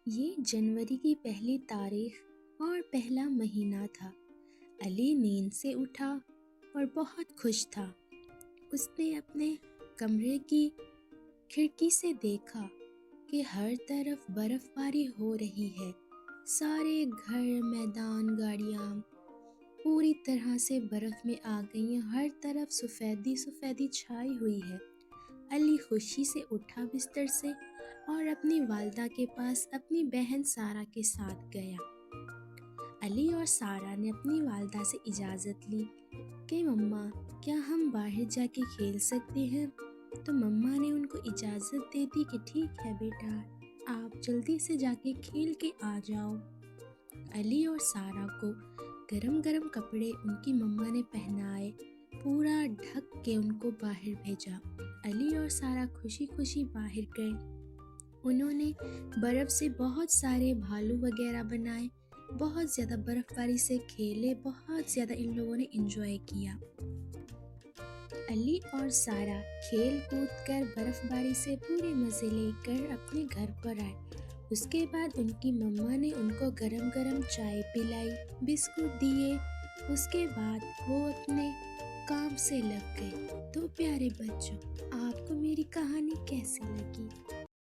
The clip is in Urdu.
یہ جنوری کی پہلی تاریخ اور پہلا مہینہ تھا۔ علی نیند سے اٹھا اور بہت خوش تھا۔ اس نے اپنے کمرے کی کھڑکی سے دیکھا کہ ہر طرف برف باری ہو رہی ہے۔ سارے گھر، میدان، گاڑیاں پوری طرح سے برف میں آ گئی ہیں۔ ہر طرف سفیدی سفیدی چھائی ہوئی ہے۔ علی خوشی سے اٹھا بستر سے اور اپنی والدہ کے پاس اپنی بہن سارہ کے ساتھ گیا۔ علی اور سارہ نے اپنی والدہ سے اجازت لی کہ مما کیا ہم باہر جا کے کھیل سکتے ہیں؟ تو مما نے ان کو اجازت دے دی کہ ٹھیک ہے بیٹا، آپ جلدی سے جا کے کھیل کے آ جاؤ۔ علی اور سارہ کو گرم گرم کپڑے ان کی مما نے پہنائے، پورا ڈھک کے ان کو باہر بھیجا۔ علی اور سارہ خوشی خوشی باہر گئے۔ انہوں نے برف سے بہت سارے بھالو وغیرہ بنائے، بہت زیادہ برف باری سے کھیلے، بہت زیادہ ان لوگوں نے انجوائے کیا۔ علی اور سارہ کھیل کود کر برف باری سے پورے مزے لے کر اپنے گھر پر آئے۔ اس کے بعد ان کی مما نے ان کو گرم گرم چائے پلائی، بسکٹ دیے۔ اس کے بعد وہ اپنے کام سے لگ گئے۔ تو پیارے بچوں، آپ کو میری کہانی کیسی لگی؟